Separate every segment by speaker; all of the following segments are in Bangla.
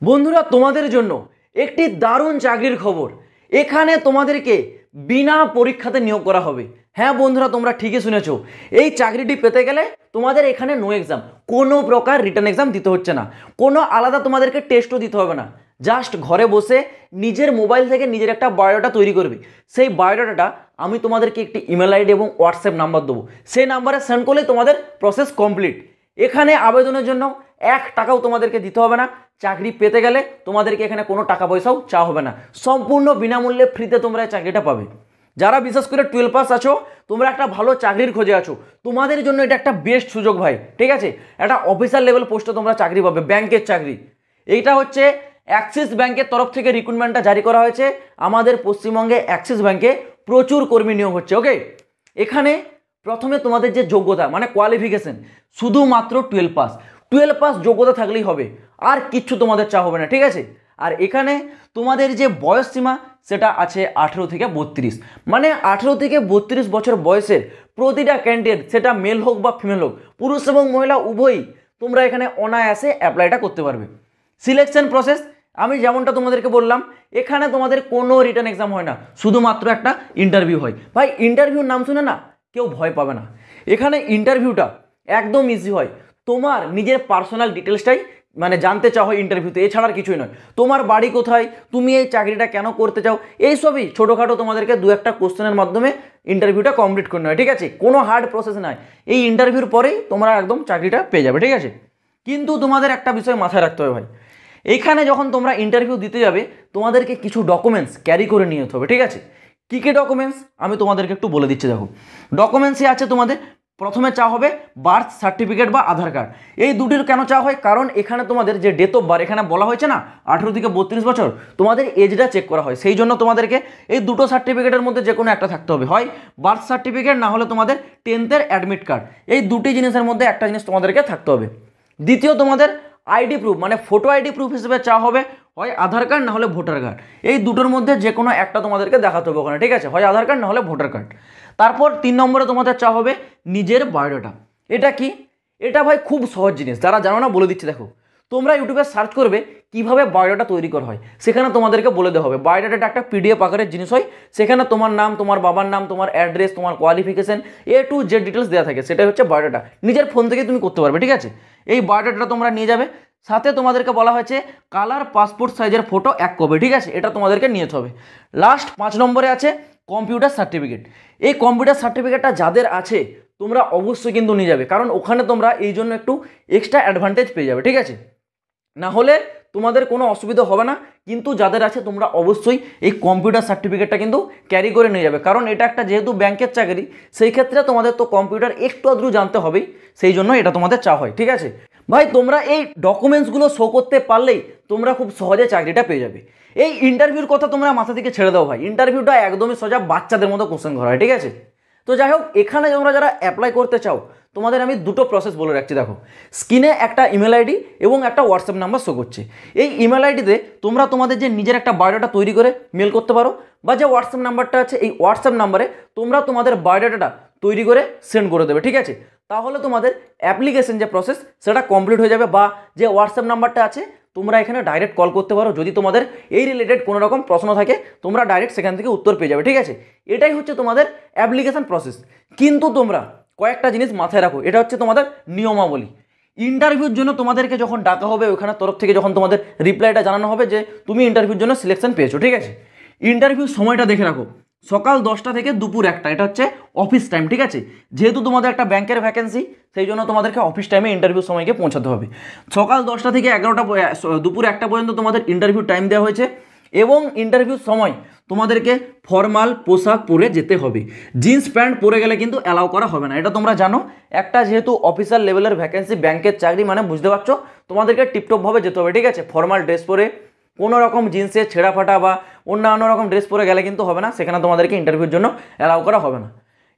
Speaker 1: বন্ধুরা তোমাদের জন্য একটি দারুণ চাকরির খবর। এখানে তোমাদেরকে বিনা পরীক্ষাতে নিয়োগ করা হবে। হ্যাঁ বন্ধুরা, তোমরা ঠিকই শুনেছো। এই চাকরিটি পেতে গেলে তোমাদের এখানে নো এক্সাম, কোনো প্রকার রিটার্ন এক্সাম দিতে হচ্ছে না, কোনো আলাদা তোমাদেরকে টেস্টও দিতে হবে না। জাস্ট ঘরে বসে নিজের মোবাইল থেকে নিজের একটা বায়োডাটা তৈরি করবে। সেই বায়োডাটাটা আমি তোমাদেরকে একটি ইমেল আইডি এবং হোয়াটসঅ্যাপ নাম্বার দেবো, সেই নাম্বারে সেন্ড করলে তোমাদের প্রসেস কমপ্লিট। এখানে আবেদনের জন্য 1 টাকাও তোমাদেরকে দিতে হবে না। চাকরি পেতে গেলে তোমাদেরকে এখানে কোনো টাকা পয়সাও চাওয়া হবে না, সম্পূর্ণ বিনামূল্যে ফ্রিতে তোমরা এই চাকরিটা পাবে। যারা বিশেষ করে 12 পাস আছো, তোমরা একটা ভালো চাকরির খোঁজে আছো, তোমাদের জন্য এটা একটা বেস্ট সুযোগ ভাই। ঠিক আছে, একটা অফিসার লেভেল পোস্টে তোমরা চাকরি পাবে, ব্যাংকের চাকরি। এইটা হচ্ছে অ্যাক্সিস ব্যাংকের তরফ থেকে রিক্রুটমেন্টটা জারি করা হয়েছে। আমাদের পশ্চিমবঙ্গে অ্যাক্সিস ব্যাংকে প্রচুর কর্মী নিয়োগ হচ্ছে। ওকে, এখানে প্রথমে তোমাদের যে যোগ্যতা মানে কোয়ালিফিকেশন, শুধুমাত্র 12 পাস। 12 পাস যোগ্যতা থাকলেই হবে, আর কিচ্ছু তোমাদের চাওয়া হবে না। ঠিক আছে, আর এখানে তোমাদের যে বয়স সীমা সেটা আছে 18 থেকে 32, মানে 18 থেকে 32 বছর বয়সের প্রতিটা ক্যান্ডিডেট, সেটা মেল হোক বা ফিমেল হোক, পুরুষ এবং মহিলা উভয়ই তোমরা এখানে অনায়াসে অ্যাপ্লাইটা করতে পারবে। সিলেকশন প্রসেস আমি যেমনটা তোমাদেরকে বললাম, এখানে তোমাদের কোনো রিটার্ন এক্সাম হয় না, শুধুমাত্র একটা ইন্টারভিউ হয়। ভাই ইন্টারভিউর নাম শুনে না কেউ ভয় পাবে না। এখানে ইন্টারভিউটা একদম ইজি হয়। তোমার নিজের পার্সোনাল ডিটেলসটাই মানে জানতে চাও হয় ইন্টারভিউতে, এছাড়া আর কিছুই নয়। তোমার বাড়ি কোথায়, তুমি এই চাকরিটা কেন করতে চাও, এইসবই ছোটোখাটো তোমাদেরকে 2-1টা কোশ্চেনের মাধ্যমে ইন্টারভিউটা কমপ্লিট করতে হয়। ঠিক আছে, কোনো হার্ড প্রসেস নয়। এই ইন্টারভিউর পরেই তোমরা একদম চাকরিটা পেয়ে যাবে। ঠিক আছে, কিন্তু তোমাদের একটা বিষয় মাথায় রাখতে হবে ভাই, এইখানে যখন তোমরা ইন্টারভিউ দিতে যাবে তোমাদেরকে কিছু ডকুমেন্টস ক্যারি করে নিয়ে যেতে হবে। ঠিক আছে, কী কী ডকুমেন্টস আমি তোমাদেরকে একটু বলে দিচ্ছি। দেখো, ডকুমেন্টসই আছে তোমাদের প্রথমে চাওয়া হবে বার্থ সার্টিফিকেট বা আধার কার্ড। এই দুটির কেন চাওয়া হয়, কারণ এখানে তোমাদের যে ডেট অফ বার্থ এখানে বলা হয়েছে না 18 থেকে 32 বছর, তোমাদের এজটা চেক করা হয়। সেই জন্য তোমাদেরকে এই দুটো সার্টিফিকেটের মধ্যে যে কোনো একটা থাকতে হবে, হয় বার্থ সার্টিফিকেট না হলে তোমাদের 10th অ্যাডমিট কার্ড। এই দুটি জিনিসের মধ্যে একটা জিনিস তোমাদেরকে থাকতে হবে। দ্বিতীয়, তোমাদের আইডি প্রুফ মানে ফটো আইডি প্রুফ হিসেবে চাওয়া হবে হয় আধার কার্ড না হলে ভোটার কার্ড। এই দুটোর মধ্যে যে কোনো একটা তোমাদেরকে দেখাতে হবে ওখানে। ঠিক আছে, হয় আধার কার্ড না হলে ভোটার কার্ড। তারপর 3 নম্বরে তোমাদের চাওয়া হবে নিজের বায়োডাটা। এটা কি? এটা ভাই খুব সহজ জিনিস, যারা জানো না বলে দিচ্ছি। দেখো, তোমরা ইউটিউবে সার্চ করবে কিভাবে বায়োডাটা তৈরি করা হয়, সেখানে তোমাদেরকে বলে দেওয়া হবে। বায়োডাটাটা একটা পিডিএফ আকারের জিনিস হয়, সেখানে তোমার নাম, তোমার বাবার নাম, তোমার অ্যাড্রেস, তোমার qualification, A to Z details দেওয়া থাকে। সেটাই হচ্ছে বায়োডাটা, নিজের ফোন থেকে তুমি করতে পারবে। ঠিক আছে, এই বায়োডাটাটা তোমরা নিয়ে যাবে। সাথে তোমাদেরকে বলা হয়েছে কালার পাসপোর্ট সাইজের ফটো 1 কপি। ঠিক আছে, এটা তোমাদেরকে নিয়ে যেতে হবে। লাস্ট 5 নম্বরে আছে কম্পিউটার সার্টিফিকেট। এই কম্পিউটার সার্টিফিকেটটা যাদের আছে তোমরা অবশ্যই কিন্তু নিয়ে যাবে, কারণ ওখানে তোমরা এই জন্য একটু এক্সট্রা অ্যাডভান্টেজ পেয়ে যাবে। ঠিক আছে, না হলে তোমাদের কোনো অসুবিধা হবে না, কিন্তু যাদের আছে তোমরা অবশ্যই এই কম্পিউটার সার্টিফিকেটটা কিন্তু ক্যারি করে নিয়ে যাবে, কারণ এটা একটা যেহেতু ব্যাংকের চাকরি, সেই ক্ষেত্রে তোমাদের তো কম্পিউটার একটু আধটু জানতে হবেই, সেই জন্য এটা তোমাদের চাওয়া হয়। ঠিক আছে ভাই, তোমরা এই ডকুমেন্টসগুলো শো করতে পারলেই তোমরা খুব সহজে চাকরিটা পেয়ে যাবে। এই ইন্টারভিউর কথা তোমরা মাথা থেকে ছেড়ে দাও ভাই, ইন্টারভিউটা একদমই সোজা বাচ্চাদের মতো কোশ্চেন করা হয়। ঠিক আছে, তো যাই হোক, এখানে তোমরা যারা অ্যাপ্লাই করতে চাও তোমাদের আমি দুটো প্রসেস বলে রাখছি। দেখো, স্ক্রিনে একটা ইমেল আইডি এবং একটা হোয়াটসঅ্যাপ নাম্বার শো করছে। এই ইমেল আইডিতে তোমরা তোমাদের যে নিজের একটা বায়োডাটা তৈরি করে মেল করতে পারো, বা যে হোয়াটসঅ্যাপ নাম্বারটা আছে এই হোয়াটসঅ্যাপ নাম্বারে তোমরা তোমাদের বায়োডাটাটা তৈরি করে সেন্ড করে দেবে। ঠিক আছে, তাহলে তোমাদের অ্যাপ্লিকেশন যে প্রসেস সেটা কমপ্লিট হয়ে যাবে। বা যে হোয়াটসঅ্যাপ নাম্বারটা আছে তোমরা এখানে ডাইরেক্ট কল করতে পারো, যদি তোমাদের এই রিলেটেড কোনো রকম প্রশ্ন থাকে তোমরা ডাইরেক্ট সেখান থেকে উত্তর পেয়ে যাবে। ঠিক আছে, এটাই হচ্ছে তোমাদের অ্যাপ্লিকেশন প্রসেস। কিন্তু তোমরা কয়েকটা জিনিস মাথায় রাখো, এটা হচ্ছে তোমাদের নিয়মাবলী। ইন্টারভিউর জন্য তোমাদেরকে যখন ডাকা হবে, ওখানে তরফ থেকে যখন তোমাদের রিপ্লাইটা জানানো হবে যে তুমি ইন্টারভিউর জন্য সিলেকশন পেয়েছো। ঠিক আছে, ইন্টারভিউর সময়টা দেখে রাখো, সকাল 10টা থেকে দুপুর 1টা, এটা হচ্ছে অফিস টাইম। ঠিক আছে, যেহেতু তোমাদের একটা ব্যাংকের ভ্যাকেন্সি, সেই জন্য তোমাদেরকে অফিস টাইমে ইন্টারভিউ সময়কে পৌঁছাতে হবে। সকাল 10টা থেকে 11টা, দুপুর 1টা পর্যন্ত তোমাদের ইন্টারভিউ টাইম দেওয়া হয়েছে। এবং ইন্টারভিউর সময় তোমাদেরকে ফর্মাল পোশাক পরে যেতে হবে, জিন্স প্যান্ট পরে গেলে কিন্তু অ্যালাউ করা হবে না, এটা তোমরা জানো। একটা যেহেতু অফিসার লেভেলের ভ্যাকেন্সি, ব্যাংকের চাকরি, মানে বুঝতে পারছো তোমাদেরকে টিপটপভাবে যেতে হবে। ঠিক আছে, ফর্মাল ড্রেস পরে, কোনো রকম জিন্সের ছেঁড়া ফাটা বা অন্যান্য রকম ড্রেস পরে গেলে কিন্তু হবে না, সেখানে তোমাদেরকে ইন্টারভিউর জন্য অ্যালাউ করা হবে না।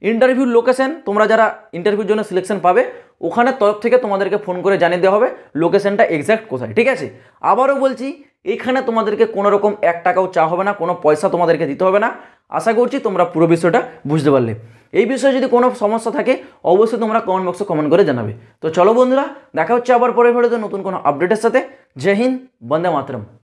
Speaker 1: ইন্টারভিউর লোকেশন, তোমরা যারা ইন্টারভিউর জন্য সিলেকশন পাবে ওখানে তরফ থেকে তোমাদেরকে ফোন করে জানিয়ে দেওয়া হবে লোকেশনটা এক্স্যাক্ট কোথায়। ঠিক আছে, আবারও বলছি, এখানে তোমাদেরকে কোনো রকম 1 টাকাও চাওয়া হবে না, কোনো পয়সা তোমাদেরকে দিতে হবে না। আশা করছি তোমরা পুরো বিষয়টা বুঝতে পারলে। এই বিষয়ে যদি কোনো সমস্যা থাকে অবশ্যই তোমরা কমেন্ট বক্সে কমেন্ট করে জানাবে। তো চলো বন্ধুরা, দেখা হচ্ছে আবার পরের ভিডিওতে নতুন কোনো আপডেটের সাথে। জয় হিন্দ, বন্দে মাতরম।